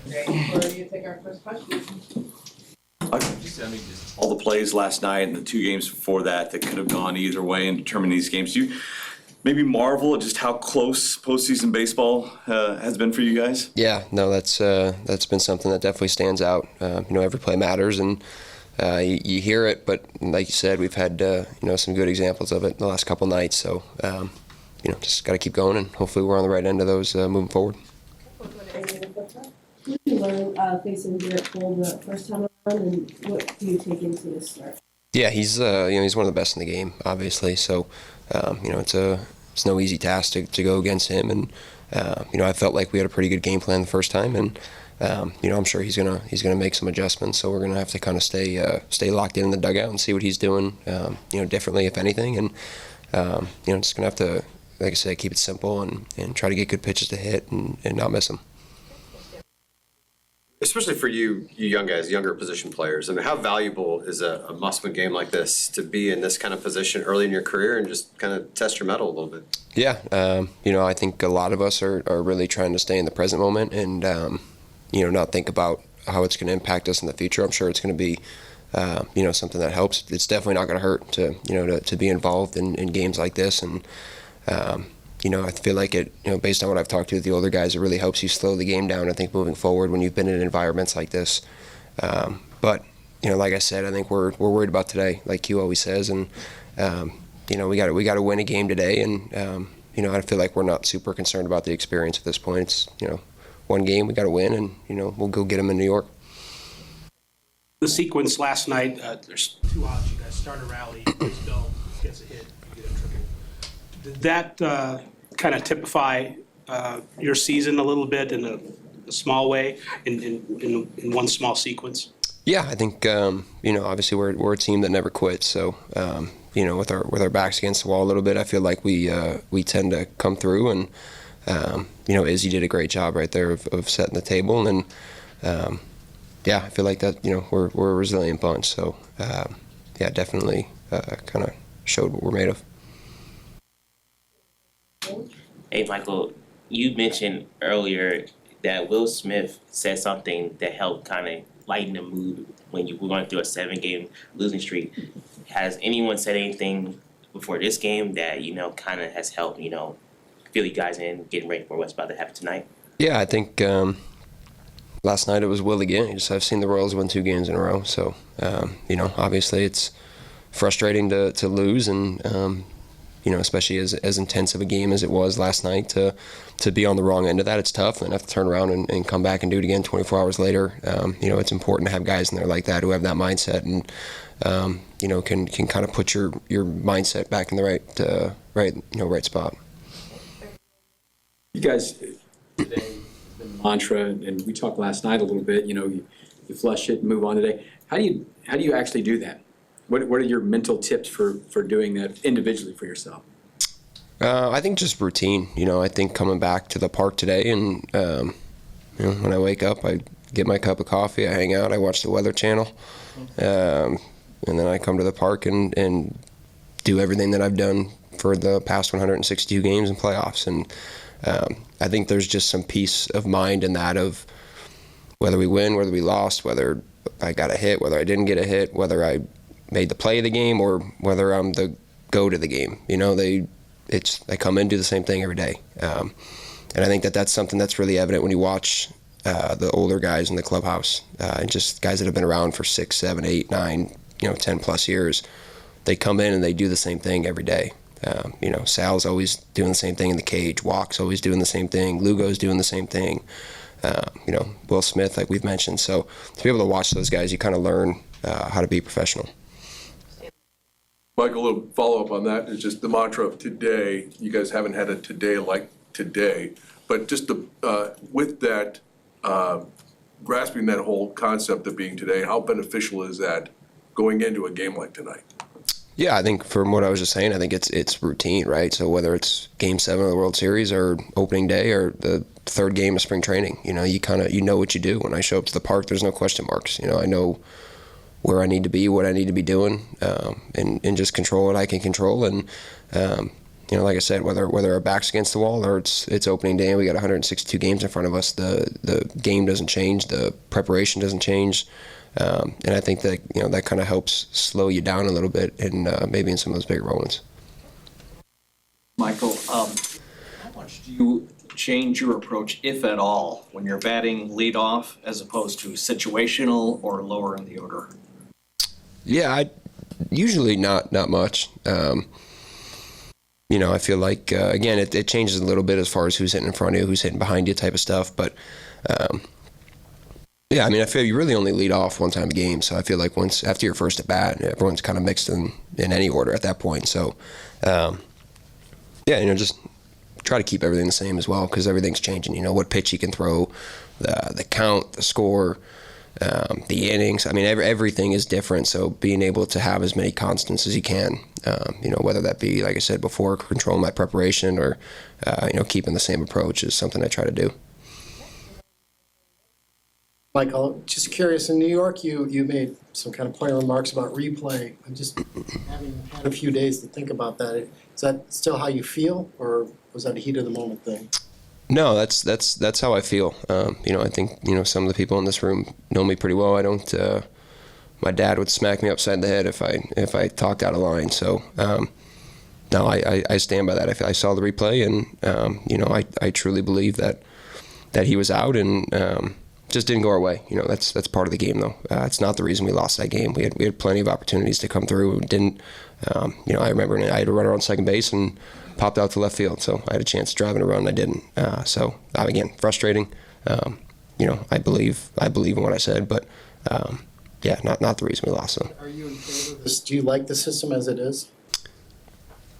Ready for you to take our first question? Just all the plays last night and the two games before that could have gone either way and determined these games. Do you maybe marvel at just how close postseason baseball has been for you guys? Yeah, no, that's been something that definitely stands out. Every play matters, and you hear it, but like you said, we've had some good examples of it in the last couple nights. So just got to keep going, and hopefully we're on the right end of those moving forward. What did you learn facing Garrett Cole the first time around, and what do you take into this start? Yeah, he's one of the best in the game, obviously. So it's no easy task to go against him, and I felt like we had a pretty good game plan the first time, and I'm sure he's gonna make some adjustments. So we're gonna have to kind of stay locked in the dugout and see what he's doing, differently if anything, and just gonna have to, like I said, keep it simple and try to get good pitches to hit and not miss them. Especially for you young guys, younger position players, I mean, how valuable is a must-win game like this to be in this kind of position early in your career and just kind of test your mettle a little bit? Yeah, I think a lot of us are really trying to stay in the present moment and, not think about how it's going to impact us in the future. I'm sure it's going to be, something that helps. It's definitely not going to hurt to be involved in games like this. And, I feel like it, based on what I've talked to with the older guys, it really helps you slow the game down, I think, moving forward when you've been in environments like this. But, like I said, I think we're worried about today, like Q always says. And, we got to win a game today. And, I feel like we're not super concerned about the experience at this point. It's, one game, we got to win, and, we'll go get them in New York. The sequence last night, there's two outs. You guys start a rally, Bill gets a hit, you get a triple. Did that kind of typify your season a little bit in a small way, in one small sequence? Yeah, I think obviously we're a team that never quits. So with our backs against the wall a little bit, I feel like we tend to come through, and Izzy did a great job right there of setting the table, and I feel like that we're a resilient bunch. So definitely kind of showed what we're made of. Hey, Michael, you mentioned earlier that Will Smith said something that helped kind of lighten the mood when you were going through a 7-game losing streak. Has anyone said anything before this game that, kind of has helped, feel you guys in, getting ready for what's about to happen tonight? Yeah, I think last night it was Will again. I've seen the Royals win 2 games in a row. So, obviously it's frustrating to lose, and especially as intense of a game as it was last night, to be on the wrong end of that, it's tough, and have to turn around and come back and do it again 24 hours later. It's important to have guys in there like that who have that mindset and, can kind of put your mindset back in the right spot. You guys, today, the mantra, and we talked last night a little bit, you flush it and move on today. How do you actually do that? What are your mental tips for doing that individually for yourself? I think just routine. I think coming back to the park today, and when I wake up, I get my cup of coffee, I hang out, I watch the Weather Channel, and then I come to the park and do everything that I've done for the past 162 games and playoffs. And I think there's just some peace of mind in that, of whether we win, whether we lost, whether I got a hit, whether I didn't get a hit, whether I made the play of the game, or whether I'm the go to the game. They come in and do the same thing every day. And I think that's something that's really evident when you watch the older guys in the clubhouse, and just guys that have been around for 6, 7, 8, 9, 10 plus years. They come in and they do the same thing every day. Sal's always doing the same thing in the cage. Walk's always doing the same thing. Lugo's doing the same thing. Will Smith, like we've mentioned. So to be able to watch those guys, you kind of learn how to be professional. Michael, a little follow-up on that is just the mantra of today. You guys haven't had a today like today, but just with that, grasping that whole concept of being today, how beneficial is that going into a game like tonight? Yeah, I think from what I was just saying, I think it's routine, right? So whether it's Game 7 of the World Series or opening day or the third game of spring training, you know what you do. When I show up to the park, there's no question marks. I know where I need to be, what I need to be doing, and just control what I can control. And, like I said, whether our back's against the wall or it's opening day and we got 162 games in front of us, the game doesn't change, the preparation doesn't change, and I think that that kind of helps slow you down a little bit, and maybe in some of those bigger moments. Michael, how much do you change your approach, if at all, when you're batting leadoff as opposed to situational or lower in the order? Yeah, I usually not much. I feel like again it changes a little bit as far as who's hitting in front of you, who's hitting behind you, type of stuff. But yeah, I mean, I feel you really only lead off one time a game, so I feel like once after your first at bat, everyone's kind of mixed in any order at that point. So yeah, just try to keep everything the same as well, because everything's changing. What pitch you can throw, the count, the score, the innings. I mean, everything is different. So being able to have as many constants as you can, whether that be, like I said before, controlling my preparation or keeping the same approach is something I try to do. Michael, just curious, in New York, you made some kind of pointed remarks about replay. I'm just having had a few days to think about that. Is that still how you feel, or was that a heat of the moment thing? No, that's how I feel. I think some of the people in this room know me pretty well. I don't. My dad would smack me upside the head if I talked out of line. So no, I stand by that. I saw the replay, and I truly believe that he was out, and just didn't go our way. That's part of the game, though. It's not the reason we lost that game. We had plenty of opportunities to come through and didn't. I remember I had to run around second base and popped out to left field, so I had a chance driving around and I didn't. So again, frustrating. I believe in what I said, but yeah, not the reason we lost them. Are you in favor of this? Do you like the system as it is?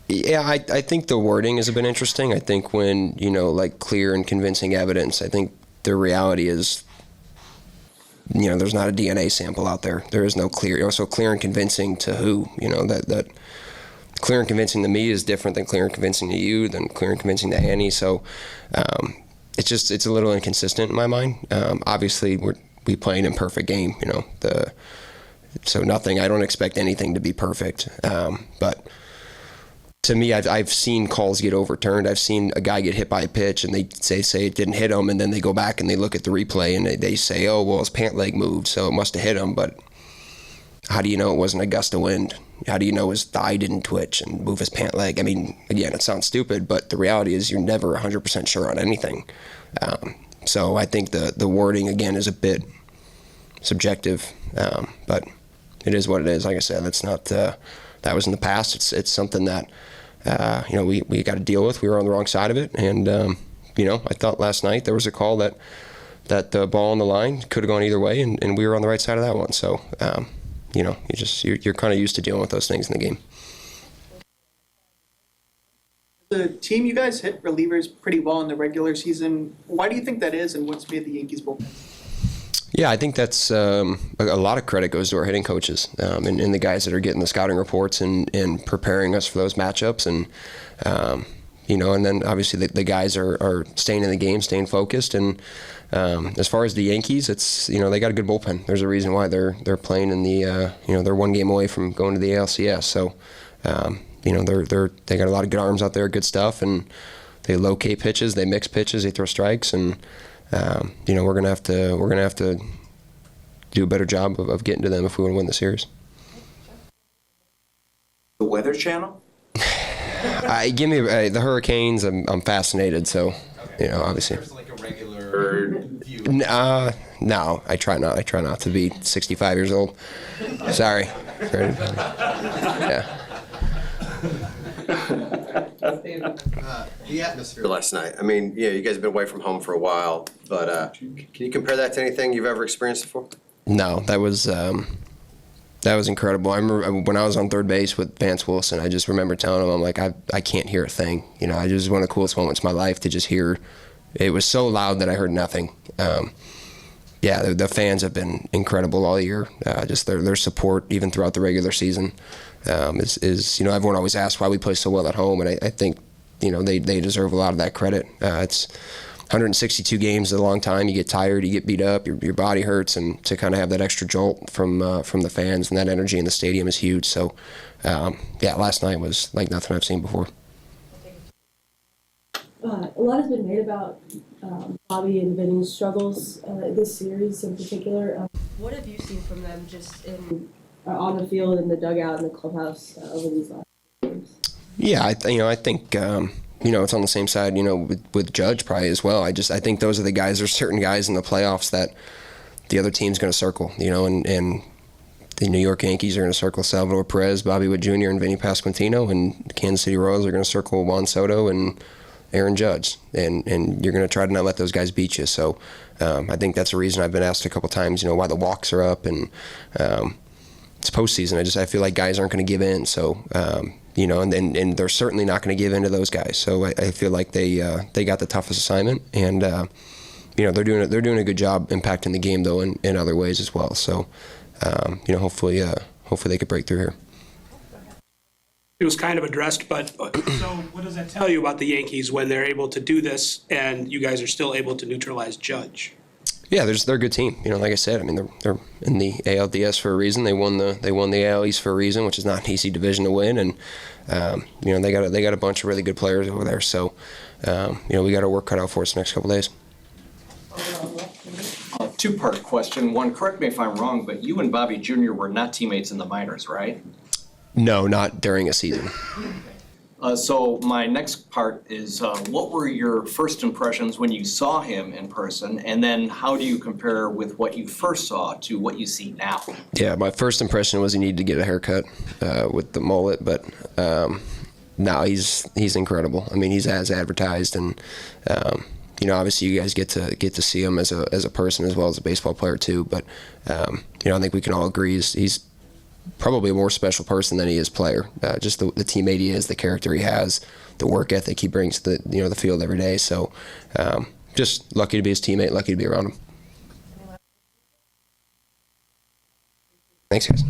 Yeah, I think the wording has been interesting. I think when like clear and convincing evidence, I think the reality is, there's not a DNA sample out there. There is no clear. So clear and convincing to who? That clear and convincing to me is different than clear and convincing to you, than clear and convincing to Annie. So it's a little inconsistent in my mind. Obviously, we play an imperfect game. So nothing. I don't expect anything to be perfect. But to me, I've seen calls get overturned. I've seen a guy get hit by a pitch and they say it didn't hit him, and then they go back and they look at the replay and they say, oh, well, his pant leg moved, so it must have hit him. But how do you know it wasn't a gust of wind? How do you know his thigh didn't twitch and move his pant leg? I mean, again, it sounds stupid, but the reality is you're never 100% sure on anything. So I think the wording, again, is a bit subjective, but it is what it is. Like I said, that's not that was in the past. It's something that we got to deal with. We were on the wrong side of it, and I thought last night there was a call that the ball on the line could have gone either way, and we were on the right side of that one. So you're kind of used to dealing with those things in the game. The team, you guys hit relievers pretty well in the regular season. Why do you think that is, and what's made the Yankees bullpen? Yeah, I think that's a lot of credit goes to our hitting coaches and the guys that are getting the scouting reports and preparing us for those matchups. And, and then obviously the guys are staying in the game, staying focused. And as far as the Yankees, it's, they got a good bullpen. There's a reason why they're playing in the, they're one game away from going to the ALCS. So, they got a lot of good arms out there, good stuff. And they locate pitches, they mix pitches, they throw strikes. And, we're gonna have to do a better job of getting to them if we want to win the series. The Weather Channel? Give me the Hurricanes. I'm fascinated. So, obviously. There's like a regular view. No, I try not to be 65 years old. Sorry. Yeah. The atmosphere last night. I mean, you guys have been away from home for a while, but can you compare that to anything you've ever experienced before? No, that was incredible. I remember when I was on third base with Vance Wilson, I just remember telling him, I'm like, I can't hear a thing. I just one of the coolest moments of my life to just hear. It was so loud that I heard nothing. The fans have been incredible all year. Just their support, even throughout the regular season, is everyone always asks why we play so well at home, and I think they deserve a lot of that credit. It's 162 games is a long time. You get tired, you get beat up, your body hurts, and to kind of have that extra jolt from the fans and that energy in the stadium is huge. So, last night was like nothing I've seen before. A lot has been made about Bobby and Vinny's struggles this series in particular. What have you seen from them just on the field, in the dugout, in the clubhouse over these last games? Yeah, I think it's on the same side, with Judge probably as well. I think those are the guys. There's certain guys in the playoffs that the other team's going to circle, and the New York Yankees are going to circle Salvador Perez, Bobby Witt Jr., and Vinny Pasquantino, and the Kansas City Royals are going to circle Juan Soto and Aaron Judge, and you're going to try to not let those guys beat you. So I think that's a reason I've been asked a couple times, why the walks are up, and it's postseason. I feel like guys aren't going to give in. So and they're certainly not going to give in to those guys. So I feel like they got the toughest assignment, and they're doing a good job impacting the game though in other ways as well. So hopefully they could break through here. It was kind of addressed, but so what does that tell you about the Yankees when they're able to do this and you guys are still able to neutralize Judge? Yeah, they're a good team. Like I said, they're in the ALDS for a reason. They won the AL East for a reason, which is not an easy division to win, and they got a bunch of really good players over there. So we got our work cut out for us the next couple days. Two-part question. One, correct me if I'm wrong, but you and Bobby Jr. were not teammates in the minors, right? No, not during a season. So my next part is, what were your first impressions when you saw him in person? And then how do you compare with what you first saw to what you see now? Yeah, my first impression was he needed to get a haircut with the mullet, but no, he's incredible. He's as advertised, and obviously you guys get to see him as a person as well as a baseball player too. But I think we can all agree he's probably a more special person than he is player. Just the teammate he is, the character he has, the work ethic he brings to the field every day. So just lucky to be his teammate, lucky to be around him. Thanks, guys.